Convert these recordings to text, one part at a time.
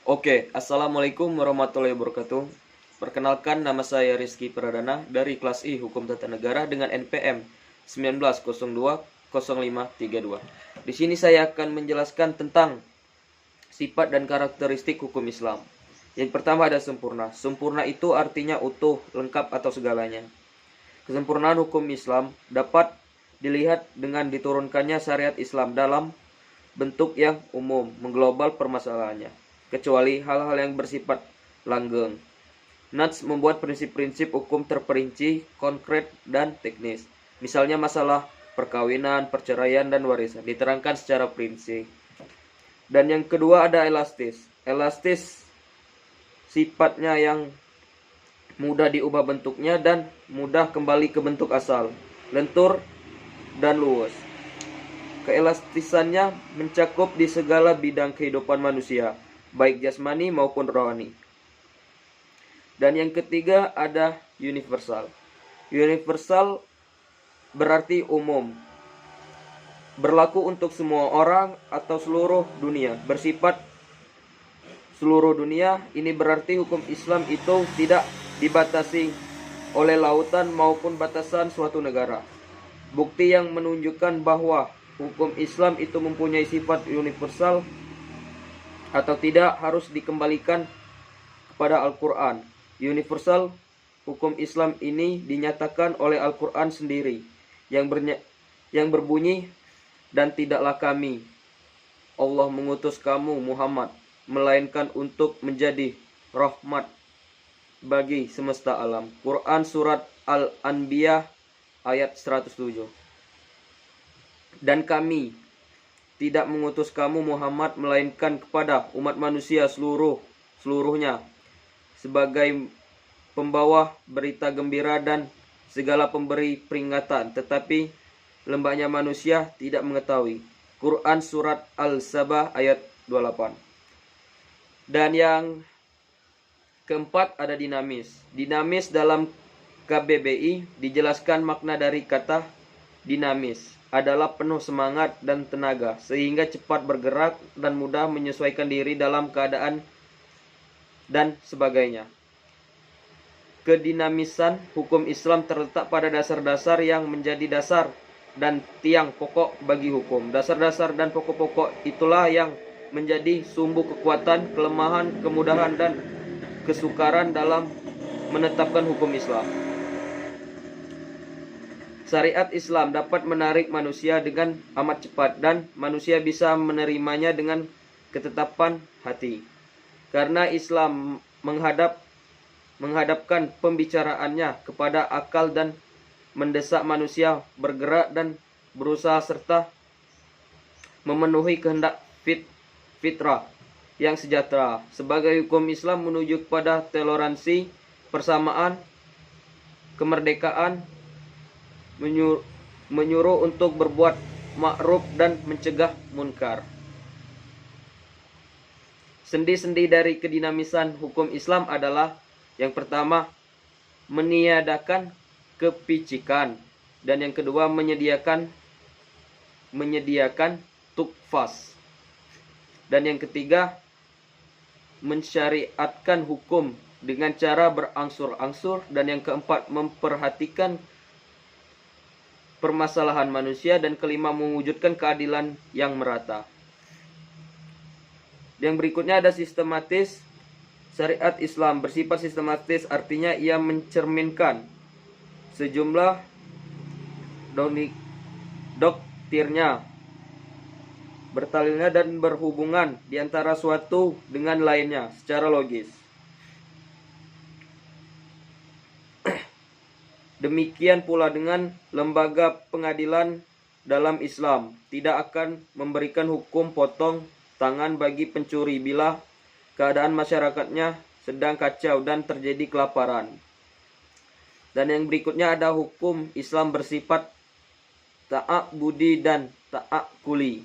Oke, Assalamualaikum warahmatullahi wabarakatuh. Perkenalkan, nama saya Rizky Pradana dari kelas I Hukum Tata Negara dengan NPM 19020532. Di sini saya akan menjelaskan tentang sifat dan karakteristik hukum Islam. Yang pertama ada sempurna. Sempurna itu artinya utuh, lengkap atau segalanya. Kesempurnaan hukum Islam dapat dilihat dengan diturunkannya syariat Islam dalam bentuk yang umum, mengglobal permasalahannya, kecuali hal-hal yang bersifat langgeng. Nats membuat prinsip-prinsip hukum terperinci, konkret, dan teknis. Misalnya masalah perkawinan, perceraian, dan warisan diterangkan secara prinsip. Dan yang kedua ada elastis. Elastis sifatnya yang mudah diubah bentuknya dan mudah kembali ke bentuk asal, lentur dan luwes. Keelastisannya mencakup di segala bidang kehidupan manusia, baik jasmani maupun rohani. Dan yang ketiga ada universal. Universal berarti umum, berlaku untuk semua orang atau seluruh dunia, bersifat seluruh dunia. Ini berarti hukum Islam itu tidak dibatasi oleh lautan maupun batasan suatu negara. Bukti yang menunjukkan bahwa hukum Islam itu mempunyai sifat universal atau tidak harus dikembalikan kepada Al-Quran. Universal hukum Islam ini dinyatakan oleh Al-Quran sendiri yang berbunyi, dan tidaklah kami, Allah, mengutus kamu Muhammad melainkan untuk menjadi rahmat bagi semesta alam. Quran surat Al-Anbiya ayat 107. Dan kami tidak mengutus kamu Muhammad melainkan kepada umat manusia seluruhnya sebagai pembawa berita gembira dan segala pemberi peringatan, tetapi lembahnya manusia tidak mengetahui. Quran surat Al-Sabah ayat 28. Dan yang keempat ada dinamis. Dinamis dalam KBBI dijelaskan makna dari kata dinamis adalah penuh semangat dan tenaga, sehingga cepat bergerak dan mudah menyesuaikan diri dalam keadaan dan sebagainya. Kedinamisan hukum Islam terletak pada dasar-dasar yang menjadi dasar dan tiang pokok bagi hukum. Dasar-dasar dan pokok-pokok itulah yang menjadi sumbu kekuatan, kelemahan, kemudahan, dan kesukaran dalam menetapkan hukum Islam. Syariat Islam dapat menarik manusia dengan amat cepat dan manusia bisa menerimanya dengan ketetapan hati. Karena Islam menghadapkan pembicaraannya kepada akal dan mendesak manusia bergerak dan berusaha serta memenuhi kehendak fitrah yang sejahtera. Sebagai hukum Islam menuju kepada toleransi, persamaan, kemerdekaan, menyuruh untuk berbuat ma'ruf dan mencegah munkar. Sendi-sendi dari kedinamisan hukum Islam adalah yang pertama meniadakan kepicikan, dan yang kedua menyediakan tukfas, dan yang ketiga mensyariatkan hukum dengan cara berangsur-angsur, dan yang keempat memperhatikan permasalahan manusia, dan kelima mewujudkan keadilan yang merata. Yang berikutnya ada sistematis. Syariat Islam bersifat sistematis, artinya ia mencerminkan sejumlah doktirnya, bertalinnya dan berhubungan di antara suatu dengan lainnya secara logis. Demikian pula dengan lembaga pengadilan dalam Islam tidak akan memberikan hukum potong tangan bagi pencuri bila keadaan masyarakatnya sedang kacau dan terjadi kelaparan. Dan yang berikutnya ada hukum Islam bersifat ta'abudi dan ta'akuli.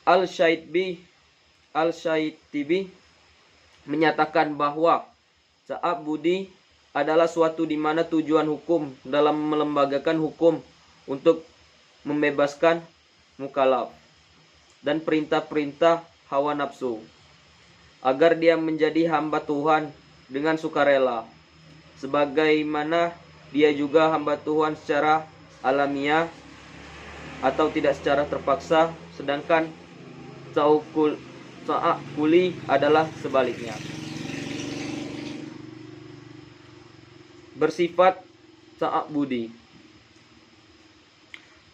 Al-Syaitibi menyatakan bahwa ta'abudi adalah suatu di mana tujuan hukum dalam melembagakan hukum untuk membebaskan mukallaf, dan perintah-perintah hawa nafsu, agar dia menjadi hamba Tuhan dengan sukarela, sebagaimana dia juga hamba Tuhan secara alamiah atau tidak secara terpaksa, sedangkan ta'akuli adalah sebaliknya. Bersifat ta'abudi.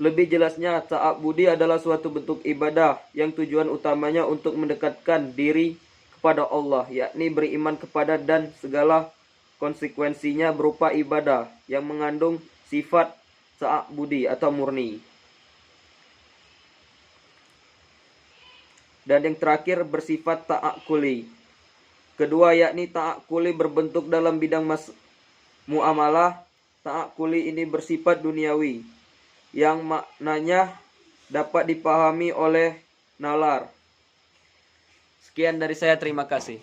Lebih jelasnya, ta'abudi adalah suatu bentuk ibadah yang tujuan utamanya untuk mendekatkan diri kepada Allah, yakni beriman kepada dan segala konsekuensinya berupa ibadah yang mengandung sifat ta'abudi atau murni. Dan yang terakhir bersifat ta'akuli. Kedua yakni ta'akuli berbentuk dalam bidang muamalah. Ta'akuli ini bersifat duniawi, yang maknanya dapat dipahami oleh nalar. Sekian dari saya, terima kasih.